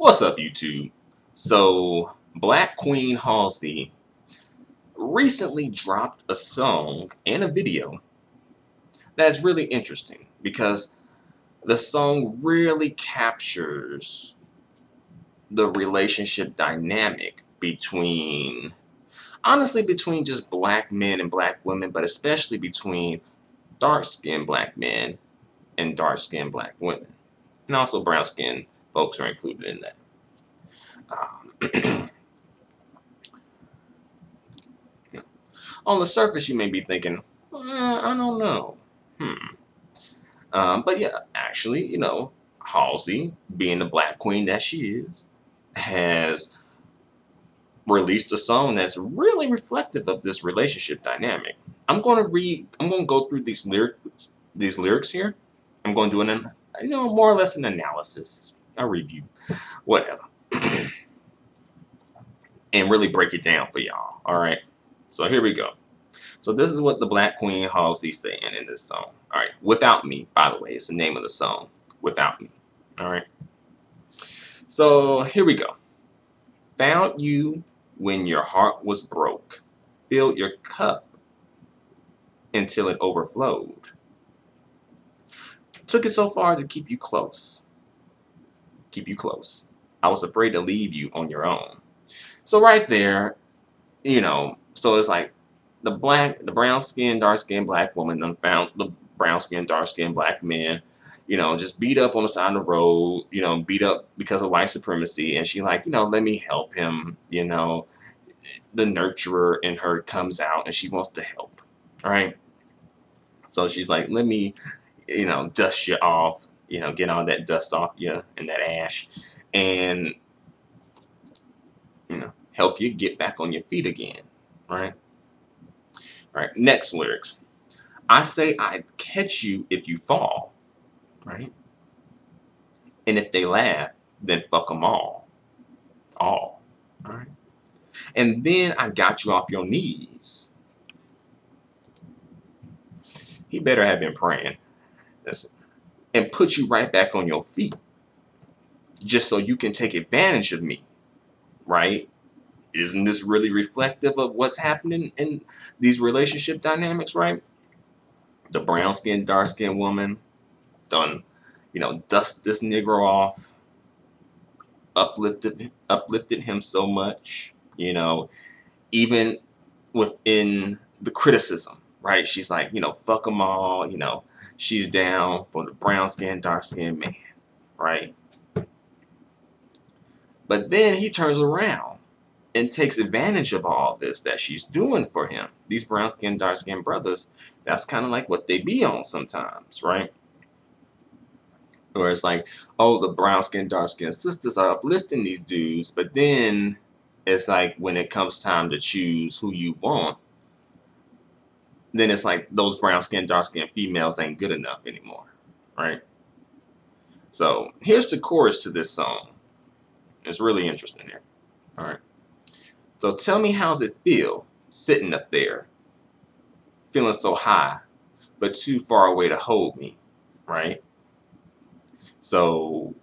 What's up, YouTube? So, Black Queen Halsey recently dropped a song and a video that's really interesting because the song really captures the relationship dynamic between, honestly, between just black men and black women, but especially between dark-skinned black men and dark-skinned black women. And also brown-skinned folks are included in that. On the surface, you may be thinking, I don't know. But yeah, actually, Halsey, being the black queen that she is, has released a song that's really reflective of this relationship dynamic. I'm going to go through these lyrics here. I'm going to do more or less an analysis, a review, whatever, and really break it down for y'all. All right. So here we go. So this is what the Black Queen Halsey's saying in this song. All right, Without Me, by the way, it's the name of the song, Without Me. All right. So here we go. Found you when your heart was broke, filled your cup until it overflowed. Took it so far to keep you close. Keep you close. I was afraid to leave you on your own. So right there, so it's like, the brown-skinned, dark-skinned black woman done found the brown-skinned, dark-skinned black man, just beat up on the side of the road, beat up because of white supremacy. And she like, let me help him, the nurturer in her comes out and she wants to help, all right? So she's like, let me, dust you off, get all that dust off you and that ash and, help you get back on your feet again, right? All right, next lyrics. I say I'd catch you if you fall, right? And if they laugh, then fuck them all. All right? And then I got you off your knees. He better have been praying. And put you right back on your feet. Just so you can take advantage of me, right? Isn't this really reflective of what's happening in these relationship dynamics, right? The brown-skinned, dark-skinned woman done, dust this Negro off, uplifted him so much, even within the criticism, right? She's like, fuck them all, she's down for the brown-skinned, dark-skinned man, right? But then he turns around and takes advantage of all this that she's doing for him. These brown-skinned, dark-skinned brothers, that's kind of like what they be on sometimes, right? Or it's like, oh, the brown-skinned, dark-skinned sisters are uplifting these dudes, but then it's like when it comes time to choose who you want, then it's like those brown-skinned, dark-skinned females ain't good enough anymore, right? So here's the chorus to this song. It's really interesting here, all right? So tell me, how's it feel sitting up there, feeling so high, but too far away to hold me, right? So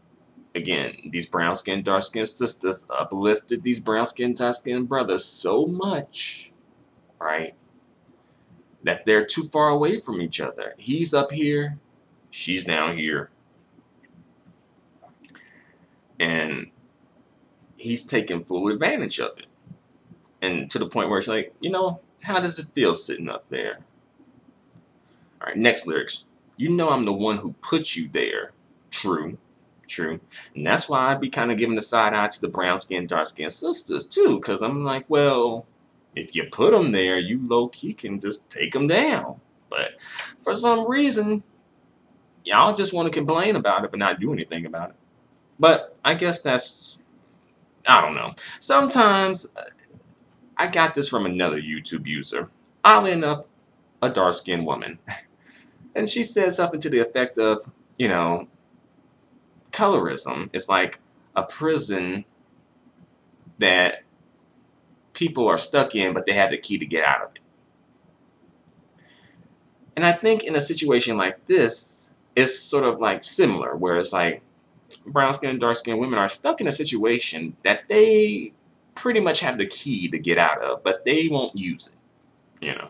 again, these brown-skinned, dark-skinned sisters uplifted these brown-skinned, dark-skinned brothers so much, right, that they're too far away from each other. He's up here, she's down here. And he's taking full advantage of it. And to the point where it's like, how does it feel sitting up there? All right, next lyrics. I'm the one who put you there. True. And that's why I'd be kind of giving the side eye to the brown-skinned, dark-skinned sisters, too. Because I'm like, well, if you put them there, you low-key can just take them down. But for some reason, y'all just want to complain about it but not do anything about it. But I guess that's, I don't know. Sometimes, I got this from another YouTube user. Oddly enough, a dark-skinned woman. And she said something to the effect of, colorism is like a prison that people are stuck in, but they have the key to get out of it. And I think in a situation like this, it's sort of like similar, where it's like, brown skinned and dark skinned women are stuck in a situation that they pretty much have the key to get out of, but they won't use it, you know.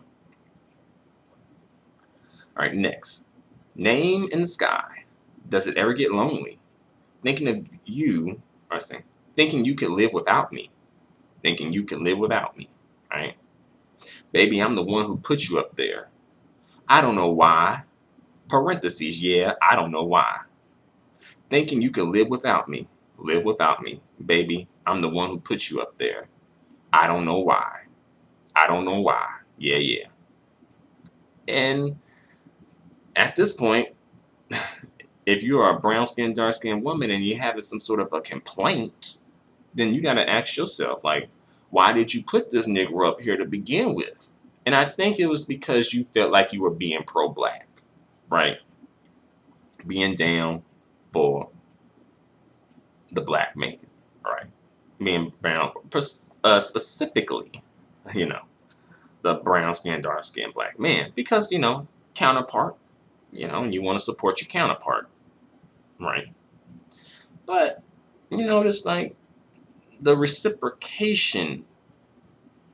All right, next. Name in the sky. Does it ever get lonely? Thinking of you, or saying, thinking you could live without me. Thinking you could live without me, right? Baby, I'm the one who put you up there. I don't know why. Parentheses, yeah, I don't know why. Thinking you could live without me. Live without me. Baby, I'm the one who put you up there. I don't know why. I don't know why. Yeah, yeah. And at this point, if you are a brown skinned, dark skinned woman and you're having some sort of a complaint, then you got to ask yourself, like, why did you put this nigger up here to begin with? And I think it was because you felt like you were being pro-black, right? Being down for the black man, right? Being down for, specifically, you know, the brown skinned, dark skinned black man. Because, you know, counterpart, you know, and you want to support your counterpart, right? But you notice, like, the reciprocation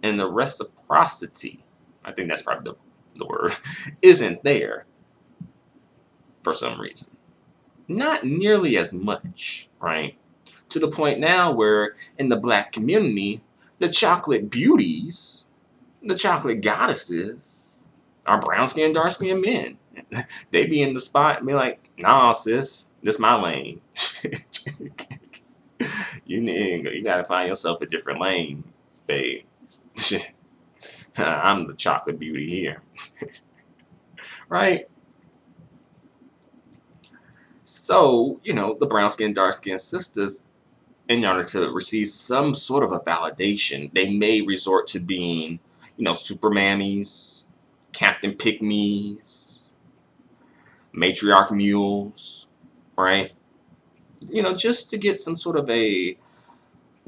and the reciprocity, I think that's probably the word, isn't there for some reason. Not nearly as much, right? To the point now where in the black community, the chocolate beauties, the chocolate goddesses, are brown skinned, dark skinned men. They be in the spot and be like, nah, sis, this my lane. You gotta find yourself a different lane, babe. I'm the chocolate beauty here. Right? So, you know, the brown skinned, dark skinned sisters, in order to receive some sort of a validation, they may resort to being, you know, super mammies, Captain Pick-me's, matriarch mules, right? You know, just to get some sort of a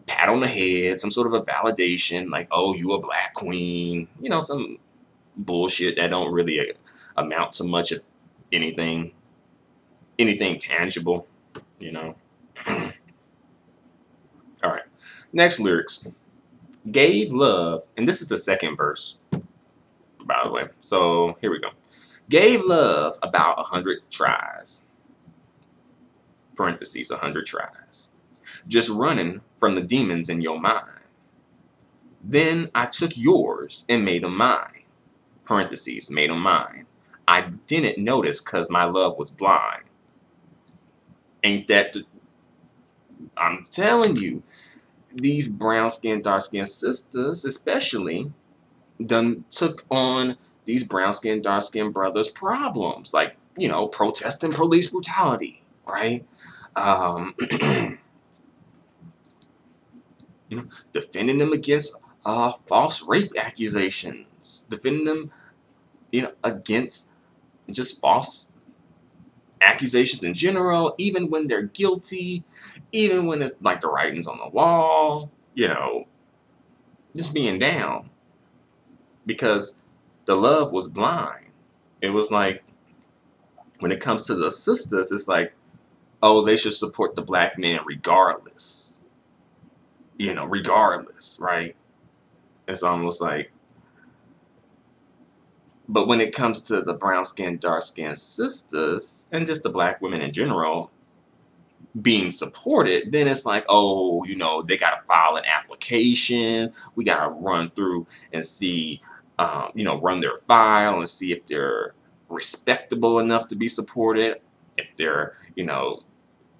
pat on the head, some sort of a validation, like, oh, you a black queen, you know, some bullshit that don't really amount to much of anything tangible, you know. All right, next lyrics. Gave love, and this is the second verse, by the way. So here we go. Gave love about 100 tries. Parentheses, 100 tries. Just running from the demons in your mind. Then I took yours and made them mine. Parentheses, made them mine. I didn't notice because my love was blind. Ain't that I'm telling you, these brown skinned, dark skinned sisters, especially, done took on these brown skinned, dark skinned brothers' problems, like, you know, protesting police brutality, right? Um, you know, defending them against false rape accusations, defending them, you know, against just false accusations in general, even when they're guilty, even when it's like the writing's on the wall, you know, just being down because the love was blind. It was like, when it comes to the sisters, it's like, oh, they should support the black man regardless, you know, regardless, right? It's almost like, but when it comes to the brown skinned, dark skinned sisters, and just the black women in general, being supported, then it's like, oh, you know, they got to file an application. We got to run through and see, you know, run their file and see if they're respectable enough to be supported. If they're, you know,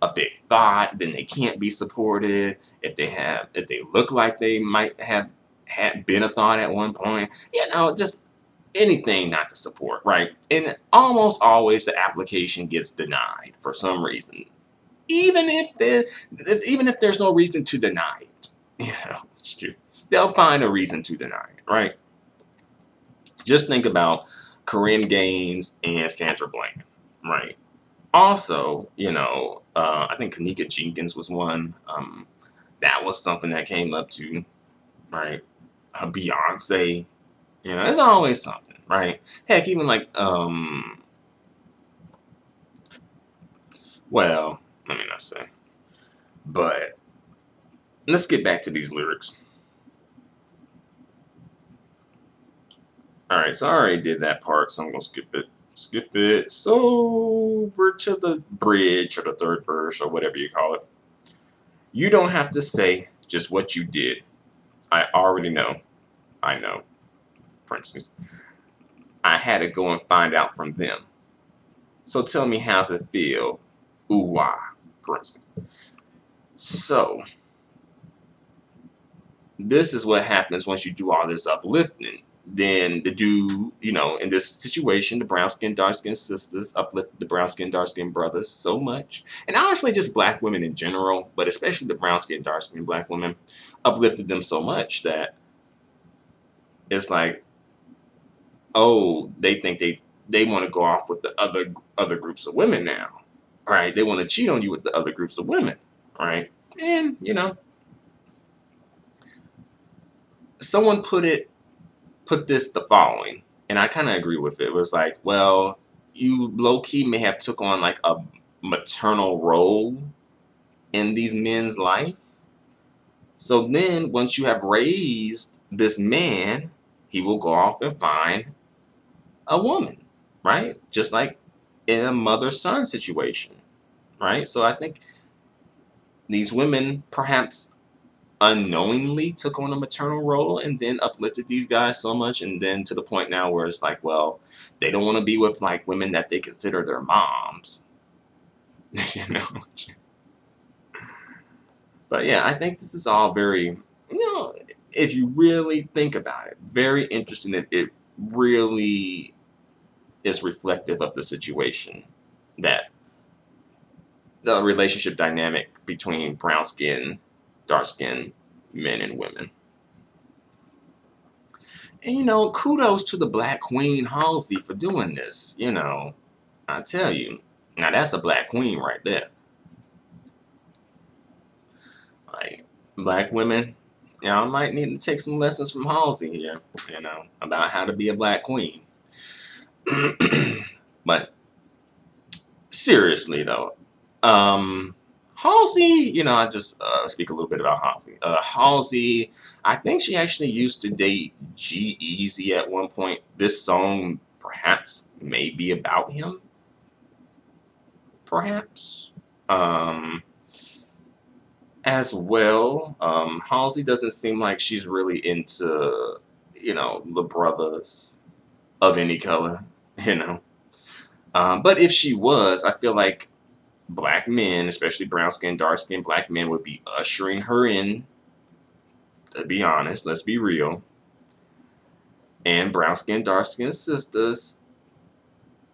a big thought, then they can't be supported. If they look like they might have had been a thought at one point, you know, just anything not to support, right? And almost always the application gets denied for some reason. Even if there's no reason to deny it, you know, it's true. They'll find a reason to deny it, right? Just think about Corinne Gaines and Sandra Bland, right? Also, you know, I think Kanika Jenkins was one. That was something that came up to, right? Beyonce, you know, there's always something, right? Heck, even like, well, let me not say. But let's get back to these lyrics. All right, so I already did that part, so I'm gonna skip it. Skip it. So we're to the bridge or the third verse or whatever you call it. You don't have to say just what you did. I already know. I know. For instance, I had to go and find out from them. So tell me, how's it feel? Ooh, ah, for instance. So this is what happens once you do all this uplifting. Then the dude, in this situation, the brown skinned, dark skinned sisters uplift the brown skinned, dark skinned brothers so much. And honestly, just black women in general, but especially the brown skinned, dark skinned black women, uplifted them so much that it's like, oh, they think they want to go off with the other groups of women now. Right? They want to cheat on you with the other groups of women. Right? And, someone put this the following, and I kind of agree with it. It was like, well, you low-key may have took on like a maternal role in these men's life. So then once you have raised this man, he will go off and find a woman, right? Just like in a mother-son situation, right? So I think these women perhaps unknowingly took on a maternal role and then uplifted these guys so much, and then to the point now where it's like, well, they don't want to be with like women that they consider their moms. you know but yeah, I think this is all very, if you really think about it, very interesting. It really is reflective of the situation, that the relationship dynamic between brown skin, dark skin men and women. And kudos to the Black Queen Halsey for doing this. I tell you, now that's a black queen right there. Like, black women, y'all might need to take some lessons from Halsey here, about how to be a black queen. But seriously though, Halsey, I just speak a little bit about Halsey. Halsey, I think she actually used to date G-Eazy at one point. This song perhaps may be about him. Perhaps. As well, Halsey doesn't seem like she's really into, the brothers of any color, But if she was, I feel like black men, especially brown skin, dark skin black men, would be ushering her in. To be honest, let's be real. And brown skin, dark skin sisters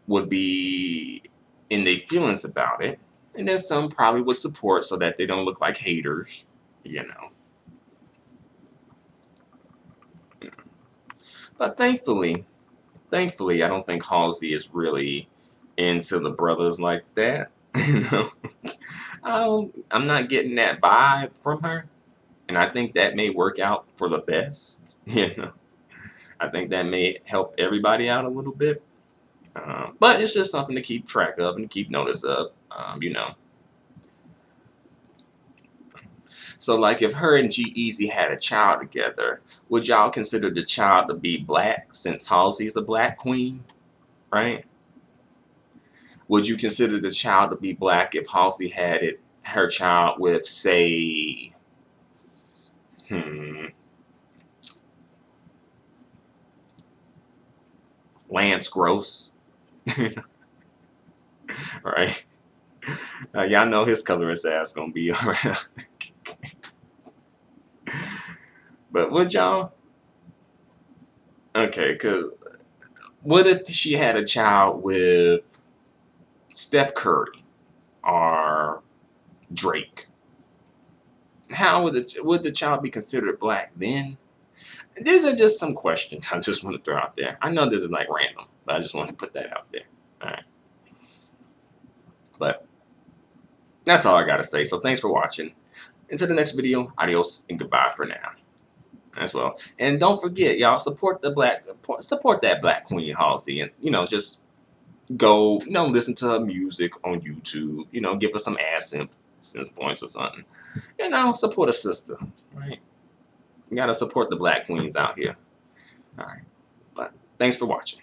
would be in their feelings about it. And then some probably would support so that they don't look like haters, But thankfully, I don't think Halsey is really into the brothers like that. I'm not getting that vibe from her, and I think that may work out for the best. I think that may help everybody out a little bit, but it's just something to keep track of and keep notice of. So, like, if her and G-Eazy had a child together, would y'all consider the child to be black since Halsey's a black queen, right? Would you consider the child to be black if Halsey had her child with, say, Lance Gross? Right? Y'all know his colorist ass gonna be around. But would y'all? Okay, because what if she had a child with Steph Curry or Drake? How would the child be considered black then? These are just some questions I just want to throw out there. I know this is like random, but I just want to put that out there. All right. But that's all I got to say. So thanks for watching. Until the next video, adios and goodbye for now. As well. And don't forget, y'all, support that Black Queen Halsey, and just go, listen to her music on YouTube. Give her some AdSense, sends points or something. You know, support a sister, right? You gotta support the black queens out here. All right, but thanks for watching.